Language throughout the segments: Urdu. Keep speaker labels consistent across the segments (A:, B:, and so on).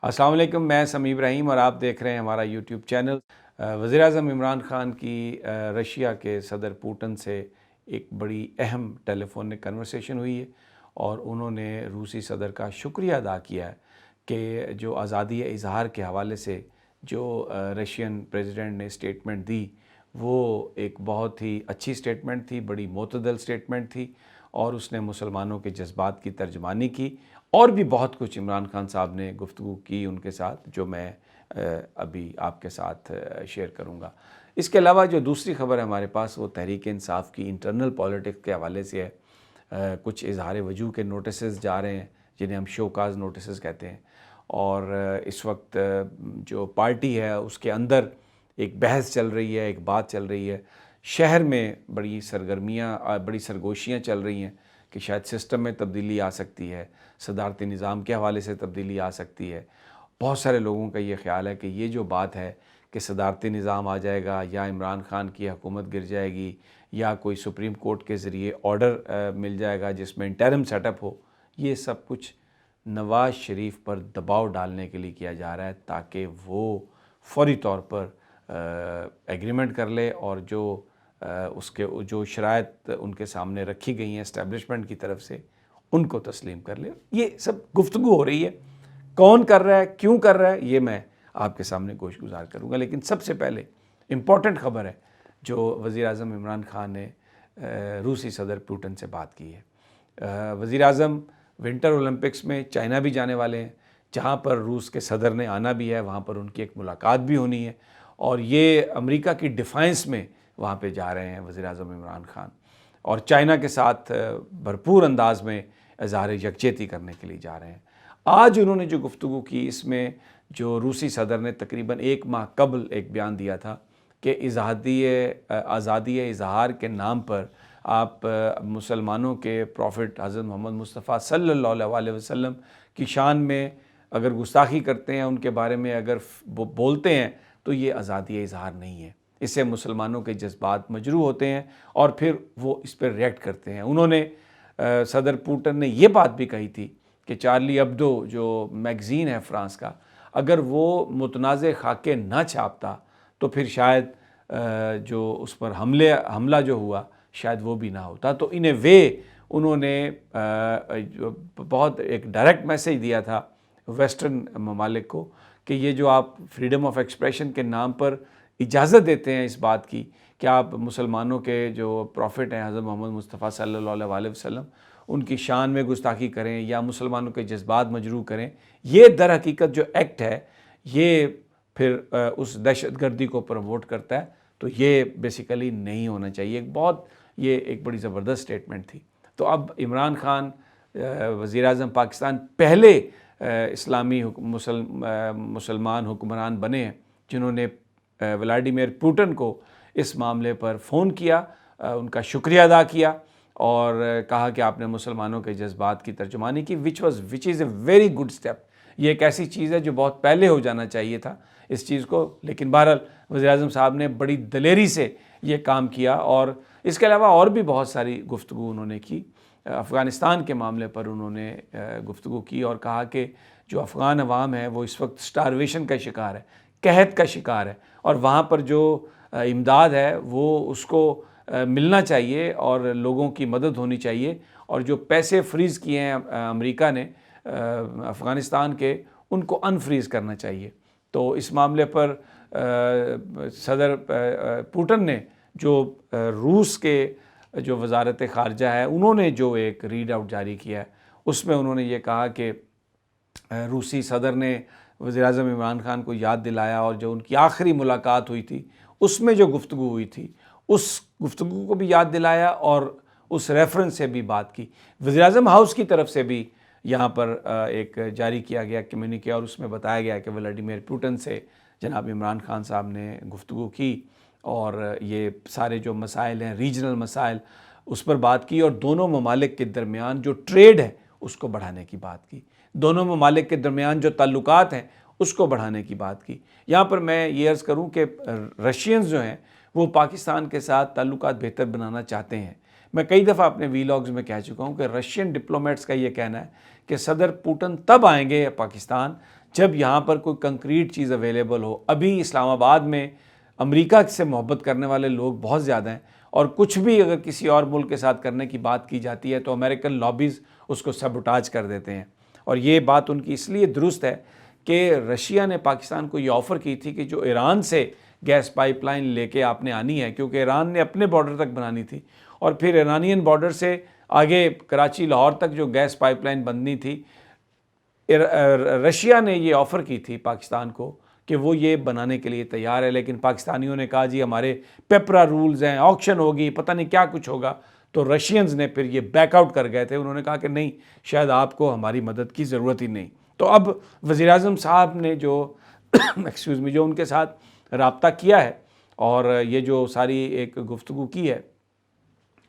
A: السلام علیکم، میں سمیع ابراہیم اور آپ دیکھ رہے ہیں ہمارا یوٹیوب چینل۔ وزیر اعظم عمران خان کی رشیا کے صدر پوٹن سے ایک بڑی اہم ٹیلی فونک کنورسیشن ہوئی ہے اور انہوں نے روسی صدر کا شکریہ ادا کیا ہے کہ جو آزادی اظہار کے حوالے سے جو رشین پریزیڈنٹ نے اسٹیٹمنٹ دی وہ ایک بہت ہی اچھی اسٹیٹمنٹ تھی، بڑی معتدل اسٹیٹمنٹ تھی اور اس نے مسلمانوں کے جذبات کی ترجمانی کی اور بھی بہت کچھ عمران خان صاحب نے گفتگو کی ان کے ساتھ، جو میں ابھی آپ کے ساتھ شیئر کروں گا۔ اس کے علاوہ جو دوسری خبر ہے ہمارے پاس وہ تحریک انصاف کی انٹرنل پالیٹکس کے حوالے سے ہے۔ کچھ اظہار وجوہ کے نوٹسز جا رہے ہیں جنہیں ہم شو کاز نوٹسز کہتے ہیں، اور اس وقت جو پارٹی ہے اس کے اندر ایک بحث چل رہی ہے، ایک بات چل رہی ہے، شہر میں بڑی سرگرمیاں، بڑی سرگوشیاں چل رہی ہیں کہ شاید سسٹم میں تبدیلی آ سکتی ہے، صدارتی نظام کے حوالے سے تبدیلی آ سکتی ہے۔ بہت سارے لوگوں کا یہ خیال ہے کہ یہ جو بات ہے کہ صدارتی نظام آ جائے گا یا عمران خان کی حکومت گر جائے گی یا کوئی سپریم کورٹ کے ذریعے آرڈر مل جائے گا جس میں انٹرم سیٹ اپ ہو، یہ سب کچھ نواز شریف پر دباؤ ڈالنے کے لیے کیا جا رہا ہے تاکہ وہ فوری طور پر ایگریمنٹ کر لے اور جو اس کے جو شرائط ان کے سامنے رکھی گئی ہیں اسٹیبلشمنٹ کی طرف سے ان کو تسلیم کر لے۔ یہ سب گفتگو ہو رہی ہے، کون کر رہا ہے، کیوں کر رہا ہے، یہ میں آپ کے سامنے گوش گزار کروں گا۔ لیکن سب سے پہلے امپورٹنٹ خبر ہے جو وزیر اعظم عمران خان نے روسی صدر پوٹن سے بات کی ہے۔ وزیر اعظم ونٹر اولمپکس میں چائنا بھی جانے والے ہیں، جہاں پر روس کے صدر نے آنا بھی ہے، وہاں پر ان کی ایک ملاقات بھی ہونی ہے اور یہ امریکہ کی ڈیفائنس میں وہاں پہ جا رہے ہیں وزیر اعظم عمران خان، اور چائنا کے ساتھ بھرپور انداز میں اظہار یکجہتی کرنے کے لیے جا رہے ہیں۔ آج انہوں نے جو گفتگو کی اس میں جو روسی صدر نے تقریباً 1 ماہ قبل ایک بیان دیا تھا کہ آزادی اظہار کے نام پر آپ مسلمانوں کے پروفٹ حضرت محمد مصطفیٰ صلی اللہ علیہ وسلم کی شان میں اگر گستاخی کرتے ہیں، ان کے بارے میں اگر بولتے ہیں تو یہ آزادی اظہار نہیں ہے، اس سے مسلمانوں کے جذبات مجروح ہوتے ہیں اور پھر وہ اس پر ریئیکٹ کرتے ہیں۔ انہوں نے صدر پوٹن نے یہ بات بھی کہی تھی کہ چارلی ابڈو جو میگزین ہے فرانس کا، اگر وہ متنازع خاکے نہ چھاپتا تو پھر شاید جو اس پر حملہ جو ہوا شاید وہ بھی نہ ہوتا۔ تو ان اے وے انہوں نے بہت ایک ڈائریکٹ میسیج دیا تھا ویسٹرن ممالک کو کہ یہ جو آپ فریڈم آف ایکسپریشن کے نام پر اجازت دیتے ہیں اس بات کی کہ آپ مسلمانوں کے جو پروفٹ ہیں حضرت محمد مصطفیٰ صلی اللہ علیہ وسلم ان کی شان میں گستاخی کریں یا مسلمانوں کے جذبات مجروح کریں، یہ در حقیقت جو ایکٹ ہے یہ پھر اس دہشت گردی کو پروموٹ کرتا ہے، تو یہ بیسیکلی نہیں ہونا چاہیے۔ یہ ایک بڑی زبردست اسٹیٹمنٹ تھی۔ تو اب عمران خان وزیر اعظم پاکستان پہلے اسلامی مسلمان حکمران بنے ہیں جنہوں نے ولادیمیر پوٹن کو اس معاملے پر فون کیا، ان کا شکریہ ادا کیا اور کہا کہ آپ نے مسلمانوں کے جذبات کی ترجمانی کی، which is a very good step۔ یہ ایک ایسی چیز ہے جو بہت پہلے ہو جانا چاہیے تھا اس چیز کو، لیکن بہرحال وزیر اعظم صاحب نے بڑی دلیری سے یہ کام کیا۔ اور اس کے علاوہ اور بھی بہت ساری گفتگو انہوں نے کی۔ افغانستان کے معاملے پر انہوں نے گفتگو کی اور کہا کہ جو افغان عوام ہے وہ اس وقت سٹارویشن کا شکار ہے، قحط کا شکار ہے، اور وہاں پر جو امداد ہے وہ اس کو ملنا چاہیے اور لوگوں کی مدد ہونی چاہیے، اور جو پیسے فریز کیے ہیں امریکہ نے افغانستان کے، ان کو انفریز کرنا چاہیے۔ تو اس معاملے پر صدر پوٹن نے جو روس کے جو وزارت خارجہ ہے انہوں نے جو ایک ریڈ آؤٹ جاری کیا ہے اس میں انہوں نے یہ کہا کہ روسی صدر نے وزیر اعظم عمران خان کو یاد دلایا اور جو ان کی آخری ملاقات ہوئی تھی اس میں جو گفتگو ہوئی تھی اس گفتگو کو بھی یاد دلایا اور اس ریفرنس سے بھی بات کی۔ وزیر اعظم ہاؤس کی طرف سے بھی یہاں پر ایک جاری کیا گیا کمیونیکے اور اس میں بتایا گیا کہ ولادیمیر پوٹن سے جناب عمران خان صاحب نے گفتگو کی اور یہ سارے جو مسائل ہیں، ریجنل مسائل، اس پر بات کی اور دونوں ممالک کے درمیان جو ٹریڈ ہے اس کو بڑھانے کی بات کی، دونوں ممالک کے درمیان جو تعلقات ہیں اس کو بڑھانے کی بات کی۔ یہاں پر میں یہ عرض کروں کہ رشینز جو ہیں وہ پاکستان کے ساتھ تعلقات بہتر بنانا چاہتے ہیں۔ میں کئی دفعہ اپنے ویلاگز میں کہہ چکا ہوں کہ رشین ڈپلومیٹس کا یہ کہنا ہے کہ صدر پوٹن تب آئیں گے پاکستان جب یہاں پر کوئی کنکریٹ چیز اویلیبل ہو. ابھی اسلام آباد میں امریکہ سے محبت کرنے والے لوگ بہت زیادہ ہیں، اور کچھ بھی اگر کسی اور ملک کے ساتھ کرنے کی بات کی جاتی ہے تو امریکن لابیز اس کو سبوٹاج کر دیتے ہیں. اور یہ بات ان کی اس لیے درست ہے کہ رشیا نے پاکستان کو یہ آفر کی تھی کہ جو ایران سے گیس پائپ لائن لے کے آپ نے آنی ہے، کیونکہ ایران نے اپنے بارڈر تک بنانی تھی، اور پھر ایرانین بارڈر سے آگے کراچی لاہور تک جو گیس پائپ لائن بننی تھی، رشیا نے یہ آفر کی تھی پاکستان کو کہ وہ یہ بنانے کے لیے تیار ہے. لیکن پاکستانیوں نے کہا جی ہمارے پیپرا رولز ہیں، آکشن ہوگی، پتہ نہیں کیا کچھ ہوگا. تو رشینز نے پھر یہ بیک آؤٹ کر گئے تھے. انہوں نے کہا کہ نہیں، شاید آپ کو ہماری مدد کی ضرورت ہی نہیں. تو اب وزیر اعظم صاحب نے جو جو ان کے ساتھ رابطہ کیا ہے اور یہ جو ساری ایک گفتگو کی ہے،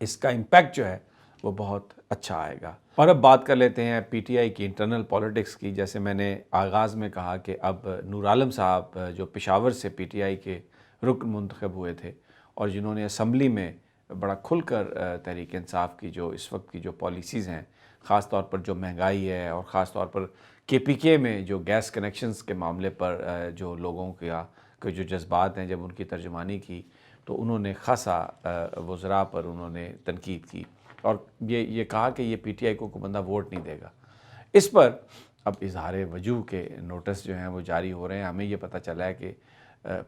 A: اس کا امپیکٹ جو ہے وہ بہت اچھا آئے گا. اور اب بات کر لیتے ہیں پی ٹی آئی کی انٹرنل پولیٹکس کی. جیسے میں نے آغاز میں کہا کہ اب نور عالم صاحب جو پشاور سے پی ٹی آئی کے رکن منتخب ہوئے تھے اور جنہوں نے اسمبلی میں بڑا کھل کر تحریک انصاف کی جو اس وقت کی جو پالیسیز ہیں، خاص طور پر جو مہنگائی ہے اور خاص طور پر کے پی کے میں جو گیس کنیکشنز کے معاملے پر جو لوگوں کے جو جذبات ہیں، جب ان کی ترجمانی کی تو انہوں نے خاصا وزراء پر انہوں نے تنقید کی اور یہ کہا کہ یہ پی ٹی آئی کو کوئی بندہ ووٹ نہیں دے گا. اس پر اب اظہار وجوہ کے نوٹس جو ہیں وہ جاری ہو رہے ہیں. ہمیں یہ پتہ چلا ہے کہ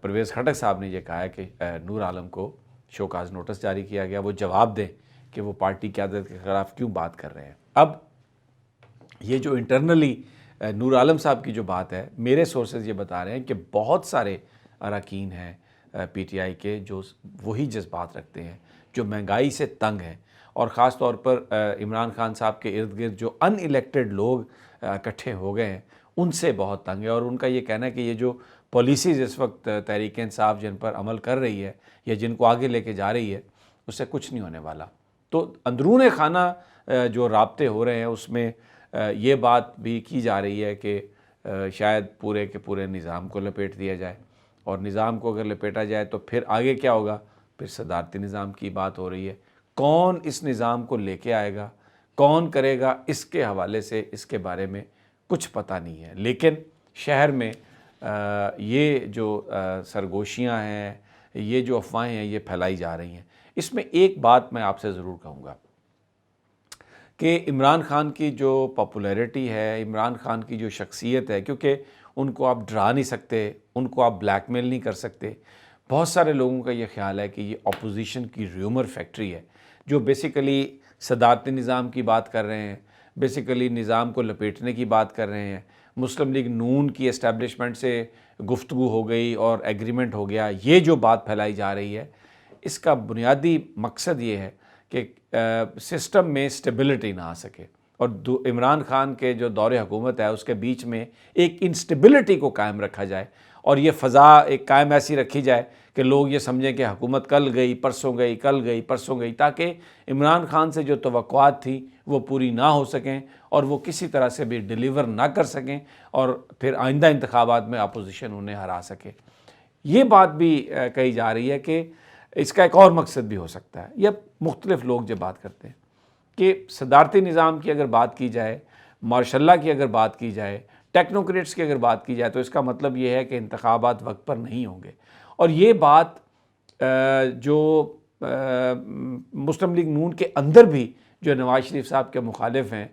A: پرویز خٹک صاحب نے یہ کہا ہے کہ نور عالم کو شوکاز نوٹس جاری کیا گیا، وہ جواب دیں کہ وہ پارٹی قیادت کے خلاف کیوں بات کر رہے ہیں. اب یہ جو انٹرنلی نور عالم صاحب کی جو بات ہے، میرے سورسز یہ بتا رہے ہیں کہ بہت سارے اراکین ہیں پی ٹی آئی کے جو وہی جذبات رکھتے ہیں، جو مہنگائی سے تنگ ہیں، اور خاص طور پر عمران خان صاحب کے ارد گرد جو ان الیکٹڈ لوگ اکٹھے ہو گئے ہیں ان سے بہت تنگ ہے. اور ان کا یہ کہنا ہے کہ یہ جو پالیسیز اس وقت تحریک انصاف جن پر عمل کر رہی ہے یا جن کو آگے لے کے جا رہی ہے، اس سے کچھ نہیں ہونے والا. تو اندرون خانہ جو رابطے ہو رہے ہیں اس میں یہ بات بھی کی جا رہی ہے کہ شاید پورے کے پورے نظام کو لپیٹ دیا جائے، اور نظام کو اگر لپیٹا جائے تو پھر آگے کیا ہوگا؟ پھر صدارتی نظام کی بات ہو رہی ہے. کون اس نظام کو لے کے آئے گا، کون کرے گا، اس کے حوالے سے اس کے بارے میں کچھ پتہ نہیں ہے. لیکن شہر میں یہ جو سرگوشیاں ہیں، یہ جو افواہیں ہیں، یہ پھیلائی جا رہی ہیں. اس میں ایک بات میں آپ سے ضرور کہوں گا کہ عمران خان کی جو پاپولیرٹی ہے، عمران خان کی جو شخصیت ہے، کیونکہ ان کو آپ ڈرا نہیں سکتے، ان کو آپ بلیک میل نہیں کر سکتے. بہت سارے لوگوں کا یہ خیال ہے کہ یہ اپوزیشن کی ریومر فیکٹری ہے جو بیسیکلی صدارتی نظام کی بات کر رہے ہیں، بیسیکلی نظام کو لپیٹنے کی بات کر رہے ہیں. مسلم لیگ نون کی اسٹیبلشمنٹ سے گفتگو ہو گئی اور ایگریمنٹ ہو گیا. یہ جو بات پھیلائی جا رہی ہے، اس کا بنیادی مقصد یہ ہے کہ سسٹم میں اسٹیبلٹی نہ آ سکے، اور عمران خان کے جو دور حکومت ہے اس کے بیچ میں ایک انسٹیبلٹی کو قائم رکھا جائے، اور یہ فضا ایک قائم ایسی رکھی جائے کہ لوگ یہ سمجھیں کہ حکومت کل گئی پرسوں گئی، کل گئی پرسوں گئی، تاکہ عمران خان سے جو توقعات تھیں وہ پوری نہ ہو سکیں اور وہ کسی طرح سے بھی ڈیلیور نہ کر سکیں، اور پھر آئندہ انتخابات میں اپوزیشن انہیں ہرا سکے. یہ بات بھی کہی جا رہی ہے کہ اس کا ایک اور مقصد بھی ہو سکتا ہے. یہ مختلف لوگ جب بات کرتے ہیں کہ صدارتی نظام کی اگر بات کی جائے، ماشاء اللہ کی اگر بات کی جائے، ٹیکنوکریٹس کی اگر بات کی جائے، تو اس کا مطلب یہ ہے کہ انتخابات وقت پر نہیں ہوں گے. اور یہ بات جو مسلم لیگ نون کے اندر بھی جو نواز شریف صاحب کے مخالف ہیں،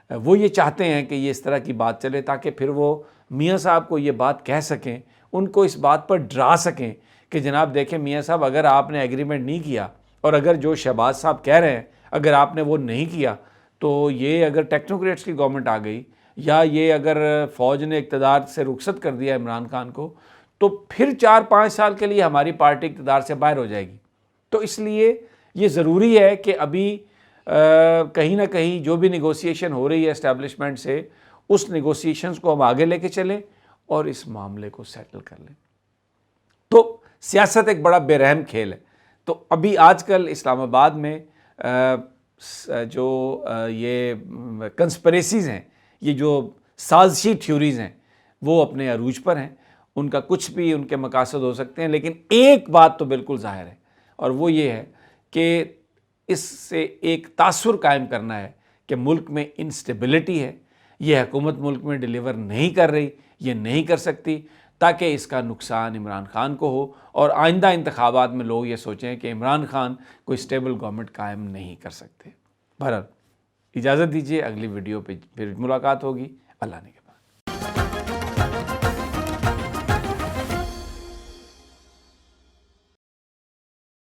A: وہ یہ چاہتے ہیں کہ یہ اس طرح کی بات چلے تاکہ پھر وہ میاں صاحب کو یہ بات کہہ سکیں، ان کو اس بات پر ڈرا سکیں کہ جناب دیکھیں میاں صاحب، اگر آپ نے ایگریمنٹ نہیں کیا اور اگر جو شہباز صاحب کہہ رہے ہیں اگر آپ نے وہ نہیں کیا، تو یہ اگر ٹیکنوکریٹس کی گورنمنٹ آ گئی یا یہ اگر فوج نے اقتدار سے رخصت کر دیا عمران خان کو، تو پھر 4-5 سال کے لیے ہماری پارٹی اقتدار سے باہر ہو جائے گی. تو اس لیے یہ ضروری ہے کہ ابھی کہیں نہ کہیں جو بھی نیگوسیشن ہو رہی ہے اسٹیبلشمنٹ سے، اس نیگوسیشنز کو ہم آگے لے کے چلیں اور اس معاملے کو سیٹل کر لیں. تو سیاست ایک بڑا بے رحم کھیل ہے. تو ابھی آج کل اسلام آباد میں جو یہ کنسپریسیز ہیں، یہ جو سازشی تھیوریز ہیں، وہ اپنے عروج پر ہیں. ان کا کچھ بھی ان کے مقاصد ہو سکتے ہیں، لیکن ایک بات تو بالکل ظاہر ہے، اور وہ یہ ہے کہ اس سے ایک تاثر قائم کرنا ہے کہ ملک میں انسٹیبلٹی ہے، یہ حکومت ملک میں ڈیلیور نہیں کر رہی، یہ نہیں کر سکتی تاکہ اس کا نقصان عمران خان کو ہو اور آئندہ انتخابات میں لوگ یہ سوچیں کہ عمران خان کوئی اسٹیبل گورنمنٹ قائم نہیں کر سکتے۔ بہرحال اجازت دیجیے، اگلی ویڈیو پہ پھر ملاقات ہوگی۔ اللہ نے